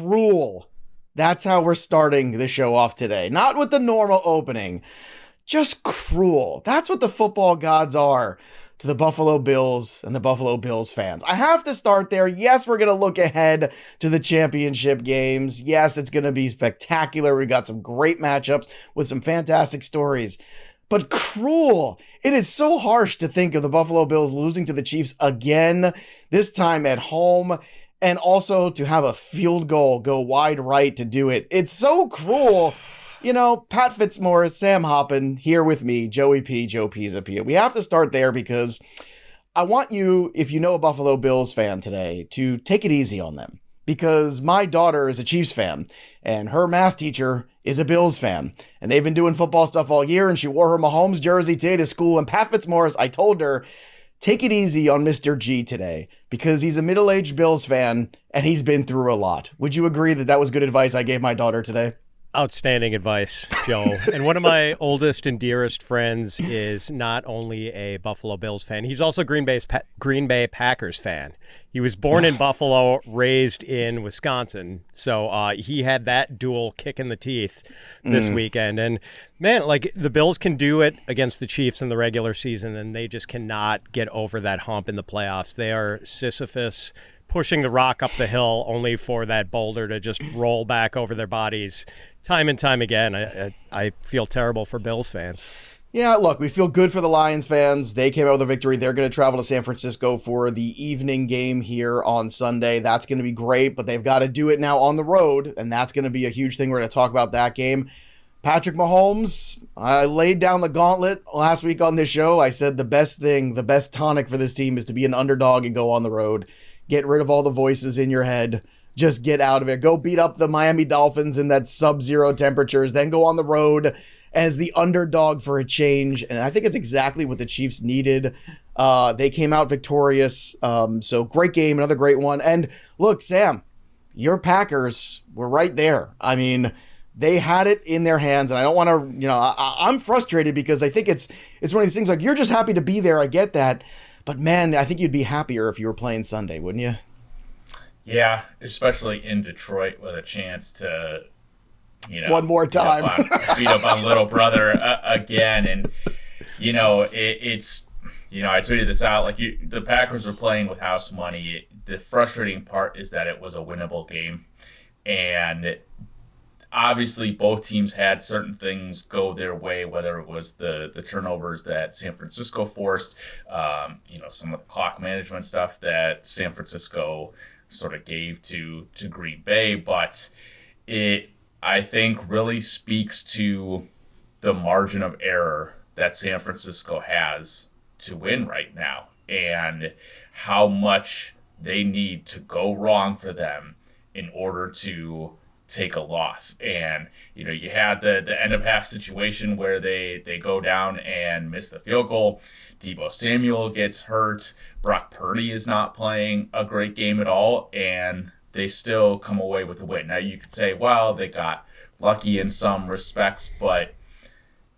cruel. That's how we're starting the show off today. Not with the normal opening, just cruel. That's what the football gods are to the Buffalo Bills and the Buffalo Bills fans. I have to start there. Yes, we're going to look ahead to the championship games. Yes, it's going to be spectacular. We got some great matchups with some fantastic stories. But cruel. It is so harsh to think of the Buffalo Bills losing to the Chiefs again, this time at home, and also to have a field goal go wide right to do it. It's so cruel. You know, Pat Fitzmaurice, Sam Hoppen, here with me, Joey P, Joe Pisapia. We have to start there because I want you, if you know a Buffalo Bills fan today, to take it easy on them. Because my daughter is a Chiefs fan, and her math teacher is a Bills fan. And they've been doing football stuff all year, and she wore her Mahomes jersey today to school. And Pat Fitzmaurice, I told her, take it easy on Mr. G today, because he's a middle-aged Bills fan, and he's been through a lot. Would you agree that that was good advice I gave my daughter today? Outstanding advice, Joe. And one of my oldest and dearest friends is not only a Buffalo Bills fan, he's also Green Bay Packers fan. He was born in Buffalo, raised in Wisconsin. So he had that dual kick in the teeth this weekend. And man, like the Bills can do it against the Chiefs in the regular season, and they just cannot get over that hump in the playoffs. They are Sisyphus pushing the rock up the hill only for that boulder to just roll back over their bodies time and time again. I feel terrible for Bills fans. Yeah, look, we feel good for the Lions fans. They came out with a victory. They're going to travel to San Francisco for the evening game here on Sunday. That's going to be great, but they've got to do it now on the road, and that's going to be a huge thing. We're going to talk about that game. Patrick Mahomes, I laid down the gauntlet last week on this show. I said the best thing, the best tonic for this team is to be an underdog and go on the road. Get rid of all the voices in your head. Just get out of it. Go beat up the Miami Dolphins in that sub-zero temperatures. Then go on the road as the underdog for a change. And I think it's exactly what the Chiefs needed. They came out victorious. So great game, another great one. And look, Sam, your Packers were right there. I mean, they had it in their hands. And I don't want to, I'm frustrated because I think it's one of these things like you're just happy to be there. I get that. But man, I think you'd be happier if you were playing Sunday, wouldn't you? Yeah, especially in Detroit with a chance to, one more time beat up on little brother again. And, it's, I tweeted this out, like the Packers were playing with house money. The frustrating part is that it was a winnable game. And obviously both teams had certain things go their way, whether it was the turnovers that San Francisco forced, some of the clock management stuff that San Francisco sort of gave to Green Bay, but it, I think, really speaks to the margin of error that San Francisco has to win right now and how much they need to go wrong for them in order to take a loss. And, you had the end of half situation where they go down and miss the field goal. Deebo Samuel gets hurt. Brock Purdy is not playing a great game at all, and they still come away with the win. Now, you could say, well, they got lucky in some respects, but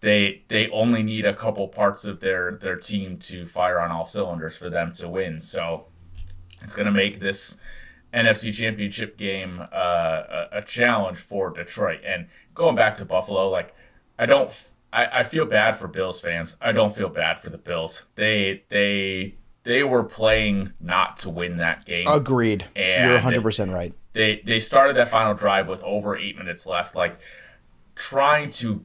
they only need a couple parts of their team to fire on all cylinders for them to win. So it's going to make this NFC Championship game a challenge for Detroit. And going back to Buffalo, I feel bad for Bills fans. I don't feel bad for the Bills. They were playing not to win that game. Agreed. And you're 100% right. They started that final drive with over 8 minutes left. Like, trying to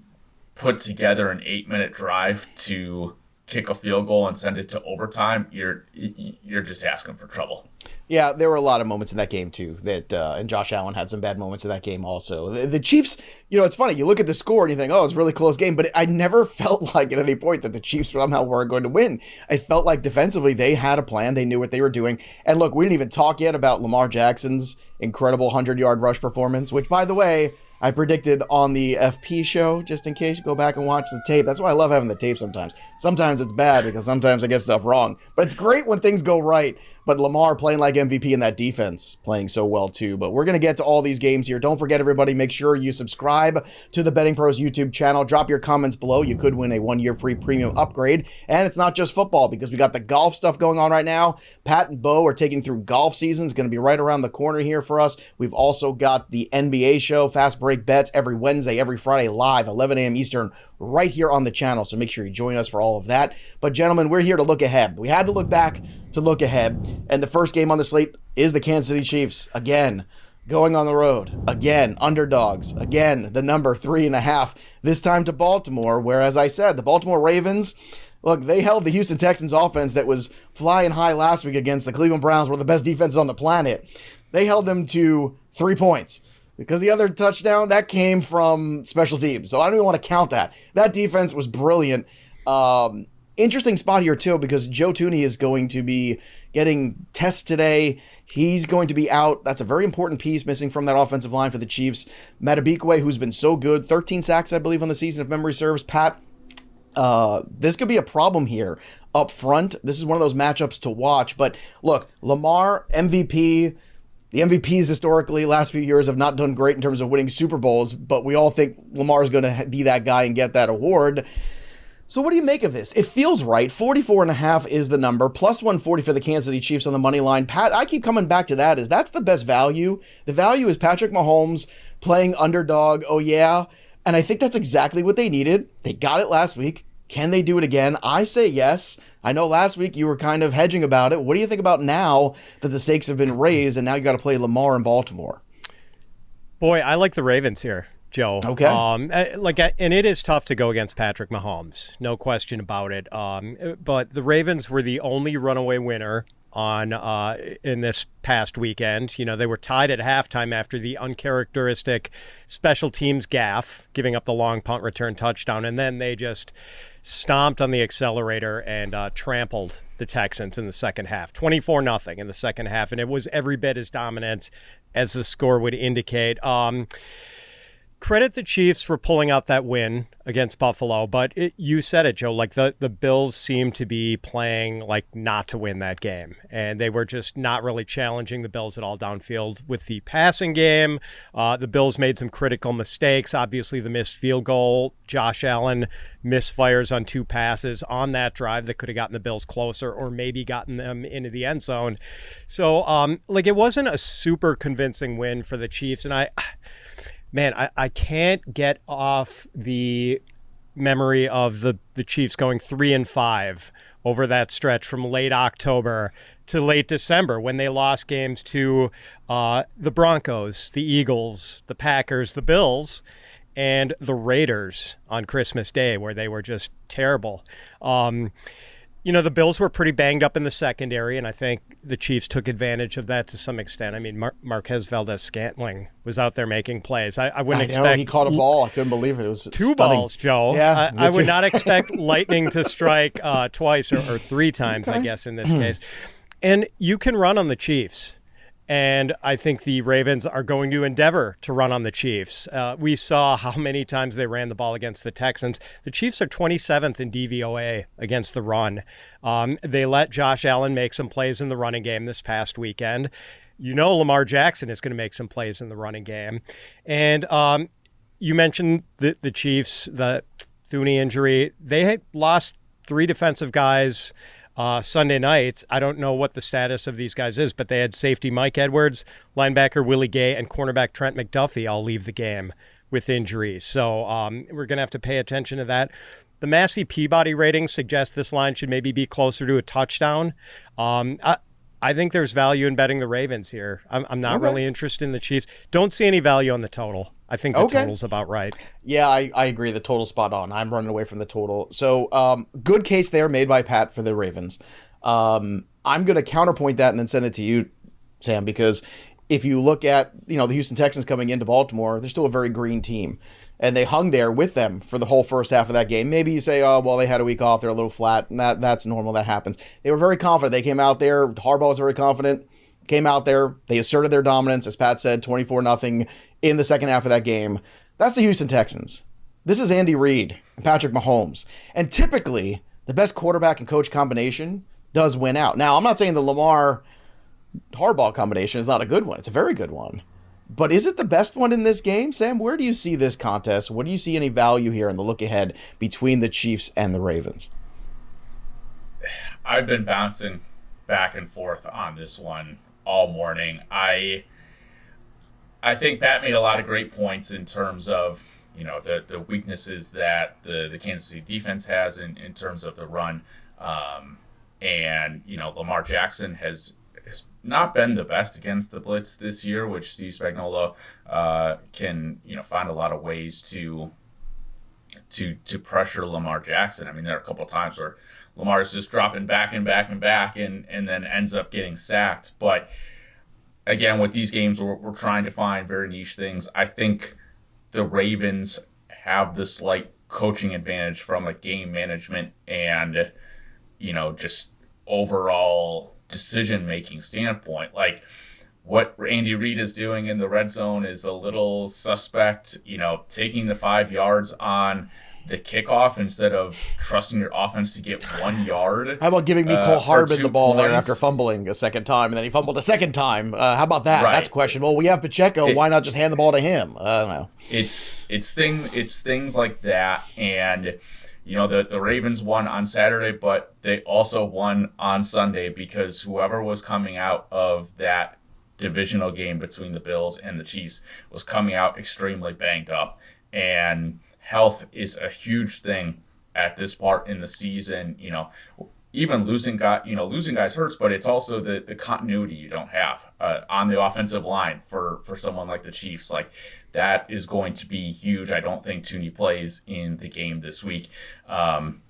put together an 8-minute drive to kick a field goal and send it to overtime, you're just asking for trouble. Yeah, there were a lot of moments in that game, too, and Josh Allen had some bad moments in that game also. The Chiefs, it's funny, you look at the score and you think, oh, it's a really close game, but I never felt like at any point that the Chiefs somehow were going to win. I felt like defensively they had a plan, they knew what they were doing. And look, we didn't even talk yet about Lamar Jackson's incredible 100-yard rush performance, which, by the way, I predicted on the FP show, just in case you go back and watch the tape. That's why I love having the tape sometimes. Sometimes it's bad because sometimes I get stuff wrong. But it's great when things go right. but Lamar playing like MVP and that defense playing so well too. But we're going to get to all these games here. Don't forget, everybody, make sure you subscribe to the Betting Pros YouTube channel. Drop your comments below. You could win a 1-year free premium upgrade. And it's not just football, because we got the golf stuff going on right now. Pat and Bo are taking through golf season. It's going to be right around the corner here for us. We've also got the NBA show, Fast Break Bets, every Wednesday, every Friday, live, 11 a.m. Eastern, right here on the channel. So make sure you join us for all of that. But gentlemen, we're here to look ahead. We had to look back to look ahead. And the first game on the slate is the Kansas City Chiefs. Again, going on the road. Again, underdogs. Again, the number 3.5. This time to Baltimore, where, as I said, the Baltimore Ravens, look, they held the Houston Texans offense that was flying high last week against the Cleveland Browns, one of the best defenses on the planet. They held them to 3 points. Because the other touchdown, that came from special teams. So I don't even want to count that. That defense was brilliant. Interesting spot here, too, because Joe Thuney is going to be getting tests today. He's going to be out. That's a very important piece missing from that offensive line for the Chiefs. Matabikwe, who's been so good, 13 sacks, I believe, on the season, if memory serves. Pat, this could be a problem here up front. This is one of those matchups to watch. But look, Lamar, MVP. The MVPs historically, last few years, have not done great in terms of winning Super Bowls, but we all think Lamar is going to be that guy and get that award. So what do you make of this? It feels right. 44.5 is the number, plus 140 for the Kansas City Chiefs on the money line. Pat, I keep coming back to that. That's the best value. The value is Patrick Mahomes playing underdog. Oh, yeah. And I think that's exactly what they needed. They got it last week. Can they do it again? I say yes. I know last week you were kind of hedging about it. What do you think about now that the stakes have been raised and now you got to play Lamar in Baltimore? Boy, I like the Ravens here, Joe. Okay. And it is tough to go against Patrick Mahomes, no question about it. But the Ravens were the only runaway winner on in this past weekend. You know, they were tied at halftime after the uncharacteristic special teams gaffe, giving up the long punt return touchdown, and then they just stomped on the accelerator and trampled the Texans in the second half, 24-0 in the second half, and it was every bit as dominant as the score would indicate. Credit the Chiefs for pulling out that win against Buffalo, but you said it, Joe, like the Bills seemed to be playing like not to win that game, and they were just not really challenging the Bills at all downfield with the passing game. The Bills made some critical mistakes. Obviously, the missed field goal. Josh Allen misfires on 2 passes on that drive that could have gotten the Bills closer or maybe gotten them into the end zone. So, it wasn't a super convincing win for the Chiefs, and I can't get off the memory of the Chiefs going 3-5 over that stretch from late October to late December when they lost games to the Broncos, the Eagles, the Packers, the Bills, and the Raiders on Christmas Day, where they were just terrible. The Bills were pretty banged up in the secondary, and I think the Chiefs took advantage of that to some extent. I mean, Marquez Valdez-Scantling was out there making plays. I wouldn't expect... He caught a ball. I couldn't believe it. It was 2 stunning. balls, Joe. Yeah, I would not expect lightning to strike twice or 3 times, I guess, in this case. And you can run on the Chiefs. And I think the Ravens are going to endeavor to run on the Chiefs. We saw how many times they ran the ball against the Texans. The Chiefs are 27th in DVOA against the run. They let Josh Allen make some plays in the running game this past weekend. You know Lamar Jackson is going to make some plays in the running game. And you mentioned the Chiefs, the Thuney injury. They had lost 3 defensive guys Sunday night. I don't know what the status of these guys is, but they had safety Mike Edwards, linebacker Willie Gay, and cornerback Trent McDuffie all leave the game with injuries. So we're going to have to pay attention to that. The Massey Peabody ratings suggest this line should maybe be closer to a touchdown. I think there's value in betting the Ravens here. I'm not really interested in the Chiefs. Don't see any value on the total. I think the total's about right. Yeah, I agree. The total's spot on. I'm running away from the total. So good case there made by Pat for the Ravens. I'm going to counterpoint that and then send it to you, Sam, because if you look at the Houston Texans coming into Baltimore, they're still a very green team. And they hung there with them for the whole first half of that game. Maybe you say, oh, well, they had a week off. They're a little flat. And that's normal. That happens. They were very confident. They came out there. Harbaugh was very confident. Came out there. They asserted their dominance, as Pat said, 24-0 in the second half of that game. That's the Houston Texans. This is Andy Reid and Patrick Mahomes. And typically, the best quarterback and coach combination does win out. Now, I'm not saying the Lamar Harbaugh combination is not a good one. It's a very good one. But is it the best one in this game, Sam? Where do you see this contest? What do you see any value here in the look ahead between the Chiefs and the Ravens? I've been bouncing back and forth on this one all morning. I think Pat made a lot of great points in terms of, the weaknesses that the Kansas City defense has in terms of the run. And Lamar Jackson has not been the best against the blitz this year, which Steve Spagnuolo can find a lot of ways to pressure Lamar Jackson. I mean, there are a couple of times where Lamar's just dropping back and back and back and then ends up getting sacked. But again, with these games, we're trying to find very niche things. I think the Ravens have the slight coaching advantage from a game management and, just overall decision-making standpoint. Like, what Andy Reid is doing in the red zone is a little suspect, taking the 5 yards on the kickoff instead of trusting your offense to get 1 yard. How about giving Mecole Harbin the ball there after points? fumbling a second time, and then he fumbled a second time? How about that? Right. That's questionable. We have Pacheco. Why not just hand the ball to him? I don't know. It's things like that, and the Ravens won on Saturday, but they also won on Sunday because whoever was coming out of that divisional game between the Bills and the Chiefs was coming out extremely banged up, and health is a huge thing at this part in the season. Even losing guys hurts, but it's also the continuity you don't have on the offensive line for someone like the Chiefs. Like, that is going to be huge. I don't think Tooney plays in the game this week. And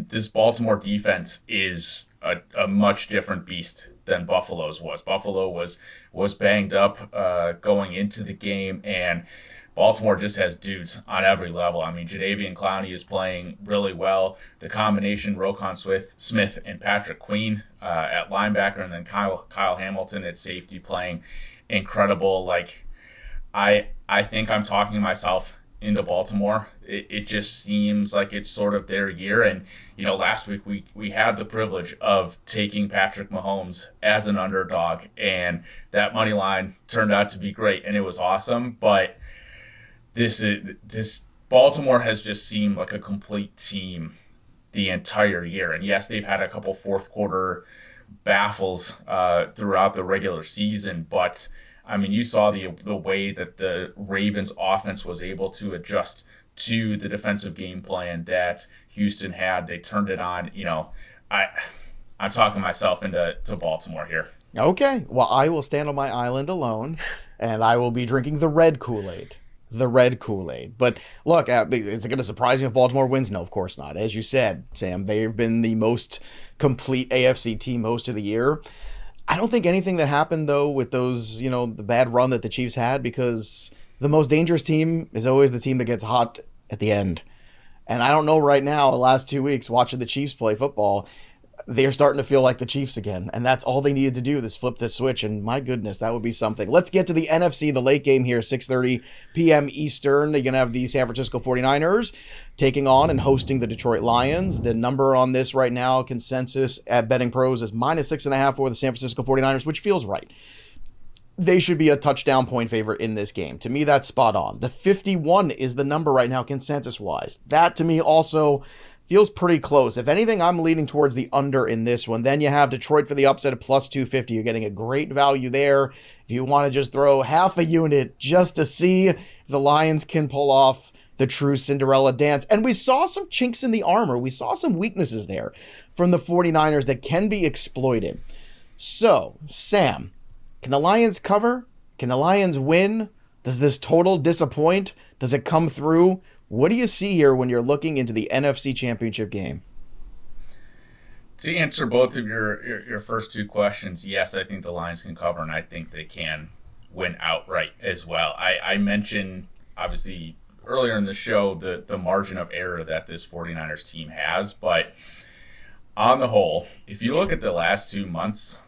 this Baltimore defense is a much different beast than Buffalo's was. Buffalo was banged up going into the game, and Baltimore just has dudes on every level. I mean, Jadeveon Clowney is playing really well. The combination Roquan Smith and Patrick Queen at linebacker, and then Kyle Hamilton at safety playing incredible. Like, I think I'm talking myself into Baltimore. It just seems like it's sort of their year. And, last week we had the privilege of taking Patrick Mahomes as an underdog, and that money line turned out to be great, and it was awesome. But this Baltimore has just seemed like a complete team the entire year. And yes, they've had a couple fourth quarter baffles throughout the regular season, but I mean, you saw the way that the Ravens offense was able to adjust to the defensive game plan that Houston had. They turned it on. I'm talking myself into Baltimore here. Okay. Well, I will stand on my island alone, and I will be drinking the red Kool-Aid. The red Kool-Aid. But look, is it going to surprise me if Baltimore wins? No, of course not. As you said, Sam, they've been the most complete AFC team most of the year. I don't think anything that happened, though, with those, the bad run that the Chiefs had, because the most dangerous team is always the team that gets hot at the end. And I don't know right now, the last 2 weeks, watching the Chiefs play football, they're starting to feel like the Chiefs again. And that's all they needed to do, is flip this switch. And my goodness, that would be something. Let's get to the NFC, the late game here, 6:30 p.m. Eastern. You're going to have the San Francisco 49ers taking on and hosting the Detroit Lions. The number on this right now, consensus at Betting Pros, is -6.5 for the San Francisco 49ers, which feels right. They should be a touchdown point favorite in this game. To me, that's spot on. The 51 is the number right now, consensus-wise. That, to me, also feels pretty close. If anything, I'm leaning towards the under in this one. Then you have Detroit for the upset at +250. You're getting a great value there. If you want to just throw half a unit just to see if the Lions can pull off the true Cinderella dance. And we saw some chinks in the armor. We saw some weaknesses there from the 49ers that can be exploited. So, Sam, can the Lions cover? Can the Lions win? Does this total disappoint? Does it come through? What do you see here when you're looking into the NFC Championship game? To answer both of your first two questions, yes, I think the Lions can cover, and I think they can win outright as well. I mentioned, obviously, earlier in the show, the margin of error that this 49ers team has, but on the whole, if you look at the last 2 months,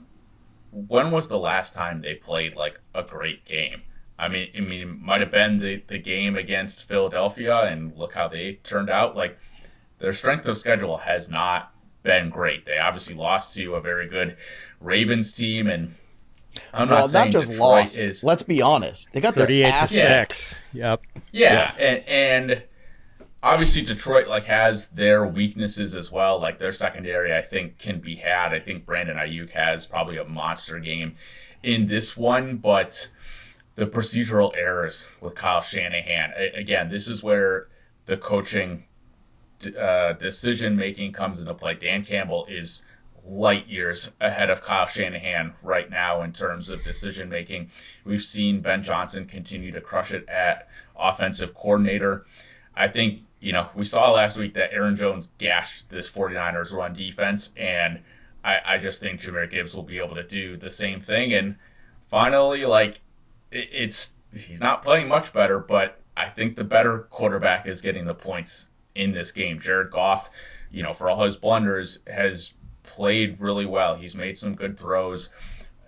when was the last time they played like a great game? I mean, it might have been the game against Philadelphia, and look how they turned out. Like, their strength of schedule has not been great. They obviously lost to a very good Ravens team, and I'm not saying not just Detroit lost. is. Let's be honest. They got their 38-6. Yep. Yeah, and obviously Detroit has their weaknesses as well. Like their secondary, I think, can be had. I think Brandon Ayuk has probably a monster game in this one, but the procedural errors with Kyle Shanahan, again, this is where the coaching decision making comes into play. Dan Campbell is light years ahead of Kyle Shanahan right now in terms of decision making. We've seen Ben Johnson continue to crush it at offensive coordinator. I think, we saw last week that Aaron Jones gashed this 49ers run defense, and I just think Jahmyr Gibbs will be able to do the same thing. And finally, he's not playing much better, but I think the better quarterback is getting the points in this game. Jared Goff, for all his blunders, has played really well. He's made some good throws.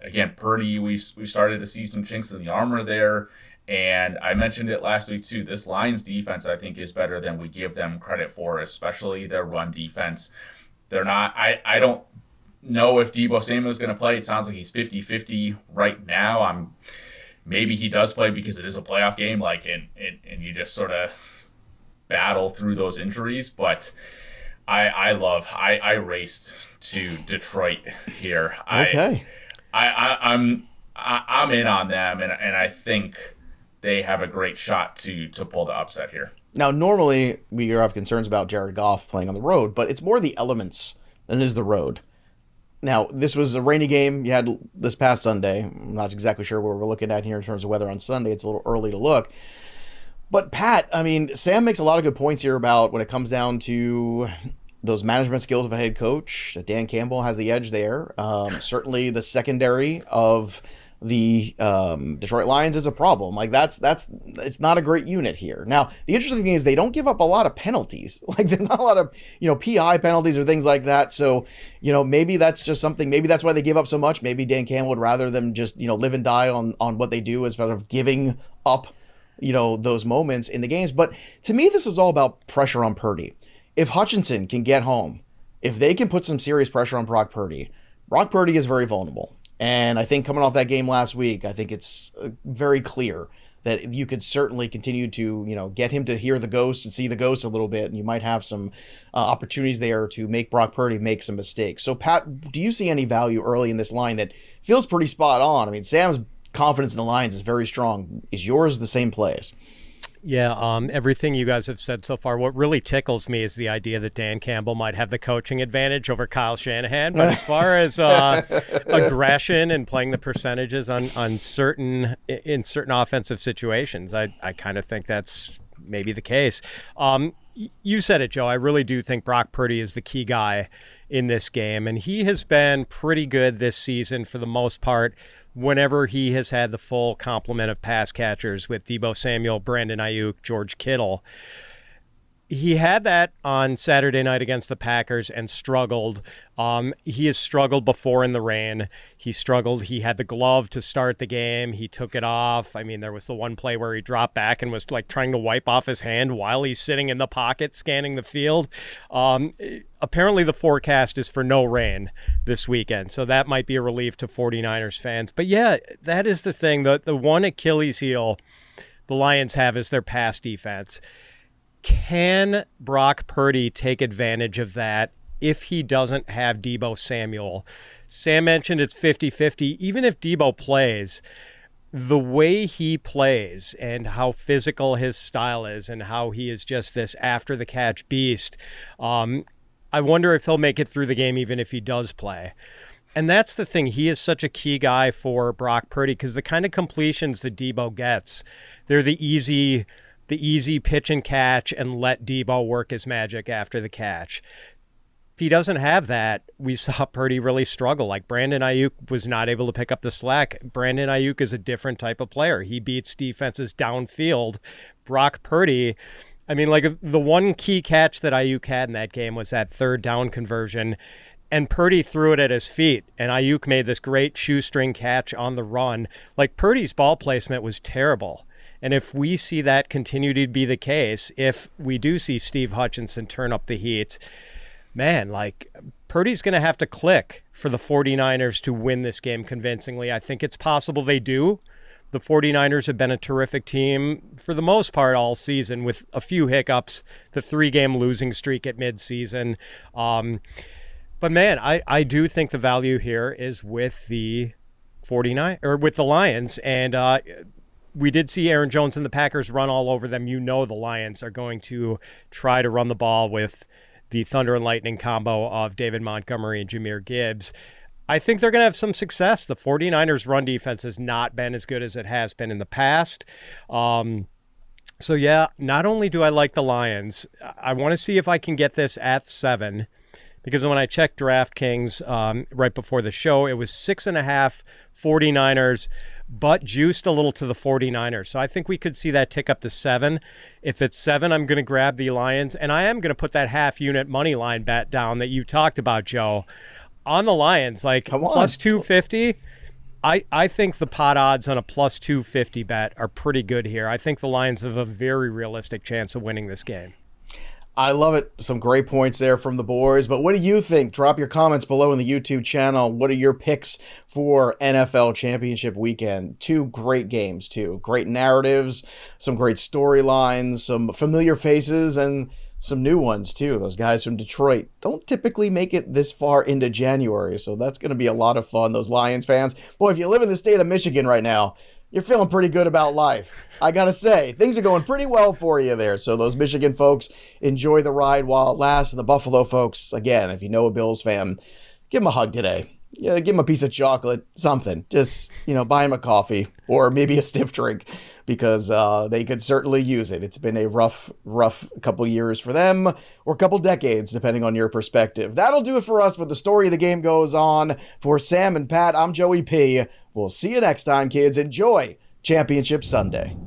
Again, Purdy, we've started to see some chinks in the armor there. And I mentioned it last week too. This Lions defense, I think, is better than we give them credit for, especially their run defense. They're not, I don't know if Deebo Samuel is going to play. It sounds like he's 50-50 right now. Maybe he does play because it is a playoff game, and you just sort of battle through those injuries. But I raced to Detroit here. Okay. I'm in on them, and I think they have a great shot to pull the upset here. Now, normally we have concerns about Jared Goff playing on the road, but it's more the elements than it is the road. Now, this was a rainy game you had this past Sunday. I'm not exactly sure what we're looking at here in terms of weather on Sunday. It's a little early to look. But Pat, Sam makes a lot of good points here about when it comes down to those management skills of a head coach, that Dan Campbell has the edge there. Certainly the secondary of the Detroit Lions is a problem. It's not a great unit here. Now, the interesting thing is they don't give up a lot of penalties. There's not a lot of, PI penalties or things like that. So, maybe that's just something, maybe that's why they give up so much. Maybe Dan Campbell would rather them just, live and die on what they do instead of giving up, those moments in the games. But to me, this is all about pressure on Purdy. If Hutchinson can get home, if they can put some serious pressure on Brock Purdy is very vulnerable. And I think coming off that game last week, I think it's very clear that you could certainly continue to, get him to hear the ghost and see the ghost a little bit. And you might have some opportunities there to make Brock Purdy make some mistakes. So, Pat, do you see any value early in this line that feels pretty spot on? Sam's confidence in the Lions is very strong. Is yours the same place? Yeah, everything you guys have said so far. What really tickles me is the idea that Dan Campbell might have the coaching advantage over Kyle Shanahan. But as far as aggression and playing the percentages in certain offensive situations, I kind of think that's maybe the case. You said it, Joe. I really do think Brock Purdy is the key guy in this game, and he has been pretty good this season for the most part whenever he has had the full complement of pass catchers with Deebo Samuel, Brandon Ayuk, George Kittle. He had that on Saturday night against the Packers and struggled. He has struggled before in the rain. He struggled. He had the glove to start the game. He took it off. There was the one play where he dropped back and was trying to wipe off his hand while he's sitting in the pocket scanning the field. Apparently the forecast is for no rain this weekend, so that might be a relief to 49ers fans. But yeah, that is the thing. The one Achilles heel the Lions have is their pass defense. Can Brock Purdy take advantage of that if he doesn't have Deebo Samuel? Sam mentioned it's 50-50. Even if Deebo plays, the way he plays and how physical his style is and how he is just this after-the-catch beast, I wonder if he'll make it through the game even if he does play. And that's the thing. He is such a key guy for Brock Purdy because the kind of completions that Deebo gets, they're the easy pitch and catch and let Deebo work his magic after the catch. If he doesn't have that, we saw Purdy really struggle. Brandon Ayuk was not able to pick up the slack. Brandon Ayuk is a different type of player. He beats defenses downfield. Brock Purdy, the one key catch that Ayuk had in that game was that third down conversion, and Purdy threw it at his feet, and Ayuk made this great shoestring catch on the run. Purdy's ball placement was terrible. And if we see that continue to be the case, if we do see Steve Hutchinson turn up the heat, man, Purdy's going to have to click for the 49ers to win this game convincingly. I think it's possible they do. The 49ers have been a terrific team for the most part all season, with a few hiccups, the 3-game losing streak at midseason. But man, I do think the value here is with the with the Lions. And we did see Aaron Jones and the Packers run all over them. You know the Lions are going to try to run the ball with the Thunder and Lightning combo of David Montgomery and Jahmyr Gibbs. I think they're going to have some success. The 49ers run defense has not been as good as it has been in the past. So yeah, not only do I like the Lions, I want to see if I can get this at 7, because when I checked DraftKings right before the show, it was 6.5 49ers, but juiced a little to the 49ers. So I think we could see that tick up to 7. If it's 7, I'm going to grab the Lions, and I am going to put that half-unit money line bet down that you talked about, Joe, on the Lions, like plus 250. I think the pot odds on a plus 250 bet are pretty good here. I think the Lions have a very realistic chance of winning this game. I love it. Some great points there from the boys. But what do you think? Drop your comments below in the YouTube channel. What are your picks for NFL Championship Weekend? 2 great games, too. Great narratives, some great storylines, some familiar faces, and some new ones, too. Those guys from Detroit don't typically make it this far into January, so that's going to be a lot of fun. Those Lions fans. Boy, if you live in the state of Michigan right now, you're feeling pretty good about life. I got to say, things are going pretty well for you there. So those Michigan folks, enjoy the ride while it lasts. And the Buffalo folks, again, if you know a Bills fan, give them a hug today. Yeah, give him a piece of chocolate, something. Just, buy him a coffee or maybe a stiff drink, because they could certainly use it. It's been a rough couple years for them, or a couple decades, depending on your perspective. That'll do it for us, but the story of the game goes on. For Sam and Pat, I'm Joey P. We'll see you next time, kids. Enjoy Championship Sunday.